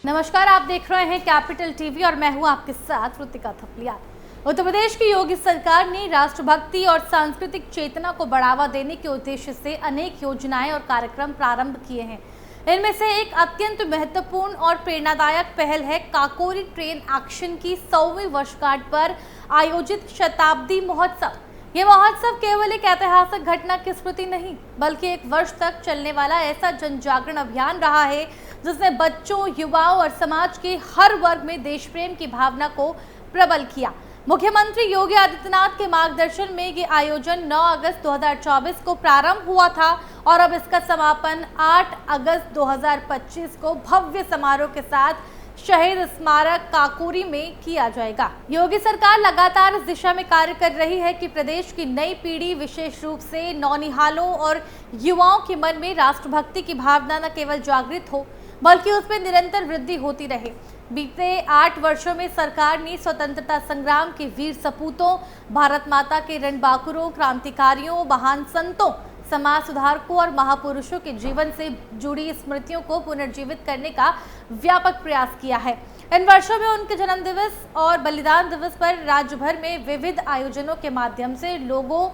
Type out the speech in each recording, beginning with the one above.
नमस्कार, आप देख रहे हैं कैपिटल टीवी और मैं हूं आपके साथ ऋतिका थपलियाल। उत्तर प्रदेश की योगी सरकार ने राष्ट्रभक्ति और सांस्कृतिक चेतना को बढ़ावा देने के उद्देश्य से अनेक योजनाएं और कार्यक्रम प्रारंभ किए हैं। इनमें से एक अत्यंत महत्वपूर्ण और प्रेरणादायक पहल है काकोरी ट्रेन एक्शन की 100वीं वर्षगांठ पर आयोजित शताब्दी महोत्सव। ये महोत्सव केवल एक ऐतिहासिक घटना की स्मृति नहीं, बल्कि एक वर्ष तक चलने वाला ऐसा जन जागरण अभियान रहा है जिसने बच्चों, युवाओं और समाज के हर वर्ग में देश प्रेम की भावना को प्रबल किया। मुख्यमंत्री योगी आदित्यनाथ के मार्गदर्शन में ये आयोजन 9 अगस्त 2024 को प्रारंभ हुआ था और अब इसका समापन 8 अगस्त 2025 को भव्य समारोह के साथ शहीद स्मारक काकोरी में किया जाएगा। योगी सरकार लगातार इस दिशा में कार्य कर रही है कि प्रदेश की नई पीढ़ी, विशेष रूप से नौनिहालों और युवाओं के मन में राष्ट्रभक्ति की भावना न केवल जागृत हो, बल्कि उसमें निरंतर वृद्धि होती रहे। बीते 8 वर्षों में सरकार ने स्वतंत्रता संग्राम के वीर सपूतों, भारत माता के रणबांकुरों, क्रांतिकारियों, महान संतों, समाज सुधारकों और महापुरुषों के जीवन से जुड़ी स्मृतियों को पुनर्जीवित करने का व्यापक प्रयास किया है। इन वर्षों में उनके जन्म दिवस और बलिदान दिवस पर राज्य भर में विविध आयोजनों के माध्यम से लोगों,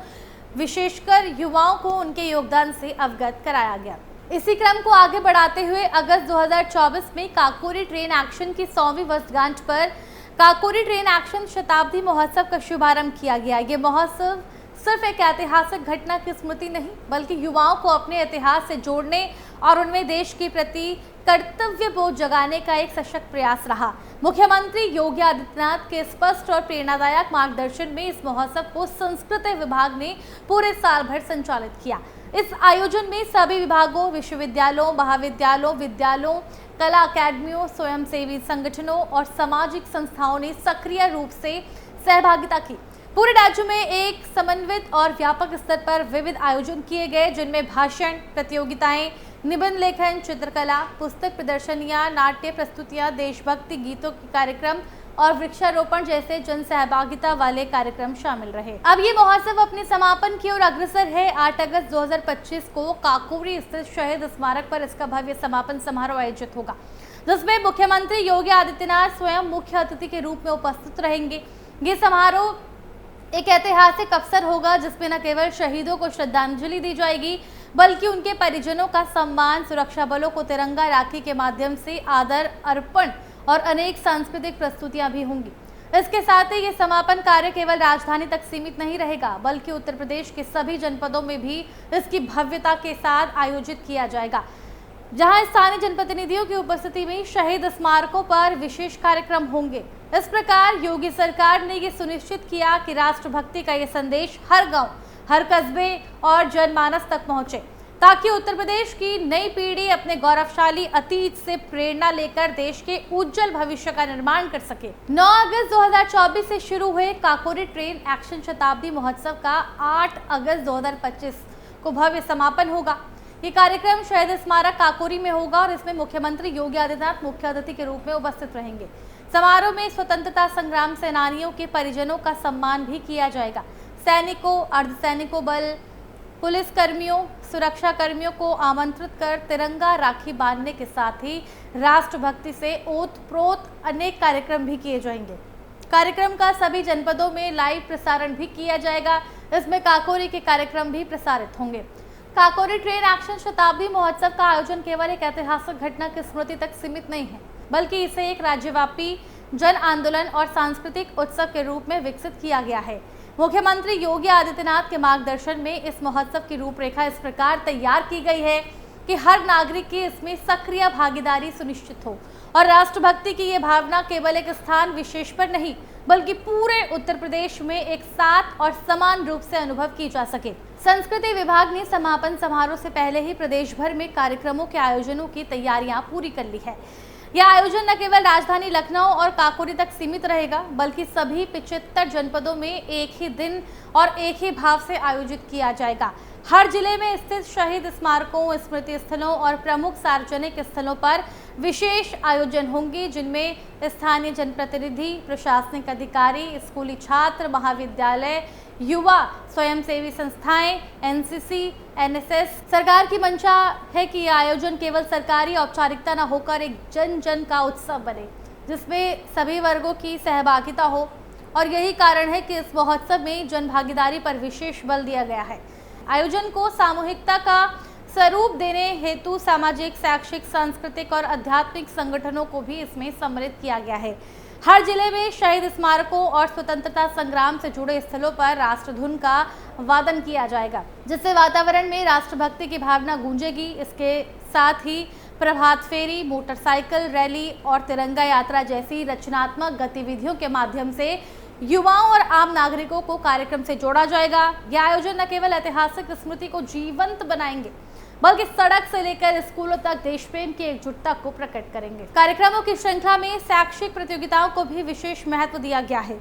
विशेषकर युवाओं को उनके योगदान से अवगत कराया गया। इसी क्रम को आगे बढ़ाते हुए अगस्त 2024 में काकोरी ट्रेन एक्शन की 100वीं वर्षगांठ पर काकोरी ट्रेन एक्शन शताब्दी महोत्सव का शुभारंभ किया गया। ये महोत्सव सिर्फ एक ऐतिहासिक घटना की स्मृति नहीं, बल्कि युवाओं को अपने इतिहास से जोड़ने और उनमें देश के प्रति कर्तव्य बोध जगाने का एक सशक्त प्रयास रहा। मुख्यमंत्री योगी आदित्यनाथ के स्पष्ट और प्रेरणादायक मार्गदर्शन में इस महोत्सव को संस्कृति विभाग ने पूरे साल भर संचालित किया। इस आयोजन में सभी विभागों, विश्वविद्यालयों, महाविद्यालयों, विद्यालयों, कला अकादमियों, स्वयंसेवी संगठनों और सामाजिक संस्थाओं ने सक्रिय रूप से सहभागिता की। पूरे राज्य में एक समन्वित और व्यापक स्तर पर विविध आयोजन किए गए, जिनमें भाषण प्रतियोगिताएं, निबंध लेखन, चित्रकला, पुस्तक प्रदर्शनियां, नाट्य प्रस्तुतियां, देशभक्ति गीतों के कार्यक्रम और वृक्षारोपण जैसे जन सहभागिता वाले कार्यक्रम शामिल रहे। अब ये महोत्सव अपने समापन की ओर अग्रसर है। 8 अगस्त 2025 को काकोरी स्थित शहीद स्मारक पर इसका भव्य समापन समारोह आयोजित होगा, जिसमें मुख्यमंत्री योगी आदित्यनाथ स्वयं मुख्य अतिथि के रूप में उपस्थित रहेंगे। ये समारोह एक ऐतिहासिक अवसर होगा जिसमें न केवल शहीदों को श्रद्धांजलि दी जाएगी, बल्कि उनके परिजनों का सम्मान, सुरक्षा बलों को तिरंगा राखी के माध्यम से आदर अर्पण और अनेक सांस्कृतिक प्रस्तुतियां भी होंगी। इसके साथ ही ये समापन कार्य केवल राजधानी तक सीमित नहीं रहेगा, बल्कि उत्तर प्रदेश के सभी जनपदों में भी इसकी भव्यता के साथ आयोजित किया जाएगा, जहां स्थानीय जनप्रतिनिधियों की उपस्थिति में शहीद स्मारकों पर विशेष कार्यक्रम होंगे। इस प्रकार योगी सरकार ने ये सुनिश्चित किया कि राष्ट्रभक्ति का ये संदेश हर गांव, हर कस्बे और जनमानस तक पहुंचे, ताकि उत्तर प्रदेश की नई पीढ़ी अपने गौरवशाली अतीत से प्रेरणा लेकर देश के उज्जवल भविष्य का निर्माण कर सके। 9 अगस्त 2024 से शुरू हुए काकोरी ट्रेन एक्शन शताब्दी महोत्सव का 8 अगस्त 2025 को भव्य समापन होगा। ये कार्यक्रम शहीद स्मारक काकोरी में होगा और इसमें मुख्यमंत्री योगी आदित्यनाथ मुख्य अतिथि के रूप में उपस्थित रहेंगे। समारोह में स्वतंत्रता संग्राम सेनानियों के परिजनों का सम्मान भी किया जाएगा। सैनिकों, अर्धसैनिकों बल, पुलिस कर्मियों, सुरक्षा कर्मियों को आमंत्रित कर तिरंगा राखी बांधने के साथ ही राष्ट्रभक्ति से ओतप्रोत अनेक कार्यक्रम भी किए जाएंगे। कार्यक्रम का सभी जनपदों में लाइव प्रसारण भी किया जाएगा। इसमें काकोरी के कार्यक्रम भी प्रसारित होंगे। काकोरी ट्रेन एक्शन शताब्दी महोत्सव का आयोजन केवल एक ऐतिहासिक घटना की स्मृति तक सीमित नहीं है, बल्कि इसे एक राज्यव्यापी जन आंदोलन और सांस्कृतिक उत्सव के रूप में विकसित किया गया है। मुख्यमंत्री योगी आदित्यनाथ के मार्गदर्शन में इस महोत्सव की रूपरेखा इस प्रकार तैयार की गई है कि हर नागरिक की इसमें सक्रिय भागीदारी सुनिश्चित हो और राष्ट्रभक्ति की ये भावना केवल एक स्थान विशेष पर नहीं, बल्कि पूरे उत्तर प्रदेश में एक साथ और समान रूप से अनुभव की जा सके। संस्कृति विभाग ने समापन समारोह से पहले ही प्रदेश भर में कार्यक्रमों के आयोजनों की तैयारियां पूरी कर ली है। यह आयोजन न केवल राजधानी लखनऊ और काकोरी तक सीमित रहेगा, बल्कि सभी 75 जनपदों में एक ही दिन और एक ही भाव से आयोजित किया जाएगा। हर जिले में स्थित शहीद स्मारकों, स्मृति स्थलों और प्रमुख सार्वजनिक स्थलों पर विशेष आयोजन होंगे, जिनमें स्थानीय जनप्रतिनिधि, प्रशासनिक अधिकारी, स्कूली छात्र, महाविद्यालय, युवा, स्वयंसेवी संस्थाएं, एनसीसी, एनएसएस। सरकार की मंशा है कि यह आयोजन केवल सरकारी औपचारिकता न होकर एक जन जन का उत्सव बने, जिसमें सभी वर्गों की सहभागिता हो। और यही कारण है कि इस महोत्सव में जन भागीदारी पर विशेष बल दिया गया है। आयोजन को सामूहिकता का स्वरूप देने हेतु सामाजिक, शैक्षिक, सांस्कृतिक और आध्यात्मिक संगठनों को भी इसमें सम्मिलित किया गया है। हर जिले में शहीद स्मारकों और स्वतंत्रता संग्राम से जुड़े स्थलों पर राष्ट्रधुन का वादन किया जाएगा, जिससे वातावरण में राष्ट्रभक्ति की भावना गूंजेगी। इसके साथ ही प्रभात फेरी, मोटरसाइकिल रैली और तिरंगा यात्रा जैसी रचनात्मक गतिविधियों के माध्यम से युवाओं और आम नागरिकों को कार्यक्रम से जोड़ा जाएगा। यह आयोजन न केवल ऐतिहासिक स्मृति को जीवंत बनाएंगे, बल्कि सड़क से लेकर स्कूलों तक देश प्रेम की एकजुटता को प्रकट करेंगे। कार्यक्रमों की श्रृंखला में शैक्षिक प्रतियोगिताओं को भी विशेष महत्व दिया गया है।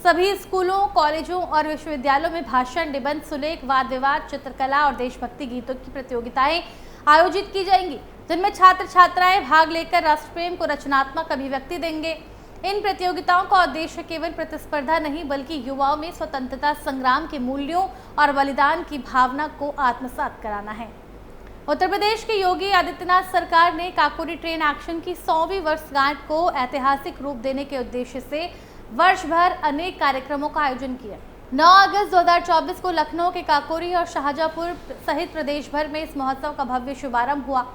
सभी स्कूलों, कॉलेजों और विश्वविद्यालयों में भाषण, निबंध, सुलेख, वाद विवाद, चित्रकला और देशभक्ति गीतों की प्रतियोगिताएं आयोजित की जाएंगी, जिनमें छात्र छात्राएं भाग लेकर राष्ट्र प्रेम को रचनात्मक अभिव्यक्ति देंगे। इन प्रतियोगिताओं का उद्देश्य केवल प्रतिस्पर्धा नहीं, बल्कि युवाओं में स्वतंत्रता संग्राम के मूल्यों और बलिदान की भावना को आत्मसात कराना है। उत्तर प्रदेश की योगी आदित्यनाथ सरकार ने काकोरी ट्रेन एक्शन की 100वीं वर्षगांठ को ऐतिहासिक रूप देने के उद्देश्य से वर्ष भर अनेक कार्यक्रमों का आयोजन किया। 9 अगस्त 2024 को लखनऊ के काकोरी और शाहजहांपुर सहित प्रदेश भर में इस महोत्सव का भव्य शुभारंभ हुआ।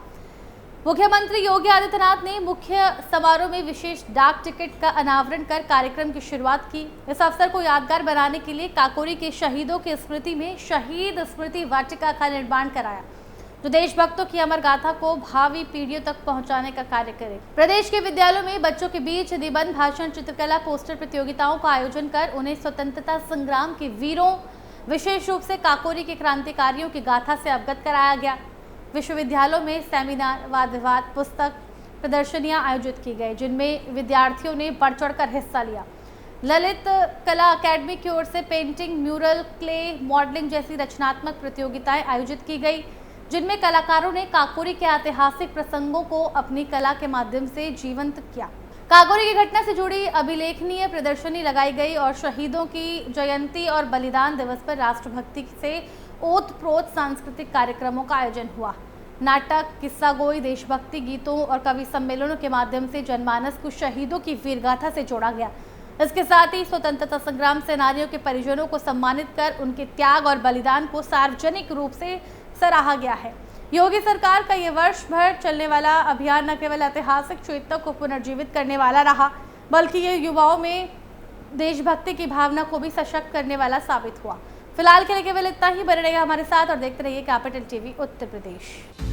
मुख्यमंत्री योगी आदित्यनाथ ने मुख्य समारोह में विशेष डाक टिकट का अनावरण कर कार्यक्रम की शुरुआत की। इस अवसर को यादगार बनाने के लिए काकोरी के शहीदों की स्मृति में शहीद स्मृति वाटिका का निर्माण कराया, जो देशभक्तों की अमर गाथा को भावी पीढ़ियों तक पहुंचाने का कार्य करे। प्रदेश के विद्यालयों में बच्चों के बीच निबंध, भाषण, चित्रकला, पोस्टर प्रतियोगिताओं का आयोजन कर उन्हें स्वतंत्रता संग्राम के वीरों, विशेष रूप से काकोरी के क्रांतिकारियों की गाथा से अवगत कराया गया। विश्वविद्यालयों में सेमिनार, वाद विवाद, पुस्तक प्रदर्शनियां आयोजित की गई, जिनमें विद्यार्थियों ने बढ़ चढ़कर हिस्सा लिया। ललित कला अकेडमी की ओर से पेंटिंग, म्यूरल, क्ले, मॉडलिंग जैसी रचनात्मक प्रतियोगिताएं आयोजित की गई, जिनमें कलाकारों ने काकोरी के ऐतिहासिक प्रसंगों को अपनी कला के माध्यम से जीवंत किया। काकोरी की घटना से जुड़ी अभिलेखनीय प्रदर्शनी लगाई गई और शहीदों की जयंती और बलिदान दिवस पर राष्ट्रभक्ति से ओतप्रोत सांस्कृतिक कार्यक्रमों का आयोजन हुआ। नाटक, किस्सा गोई, देशभक्ति गीतों और कवि सम्मेलनों के माध्यम से जनमानस को शहीदों की वीरगाथा से जोड़ा गया। इसके साथ ही स्वतंत्रता संग्राम सेनानियों के परिजनों को सम्मानित कर उनके त्याग और बलिदान को सार्वजनिक रूप से सराहा गया है। योगी सरकार का ये वर्ष भर चलने वाला अभियान न केवल ऐतिहासिक चेतना को पुनर्जीवित करने वाला रहा, बल्कि ये युवाओं में देशभक्ति की भावना को भी सशक्त करने वाला साबित हुआ। फिलहाल के लिए केवल इतना ही। बने रहिए हमारे साथ और देखते रहिए कैपिटल टीवी उत्तर प्रदेश।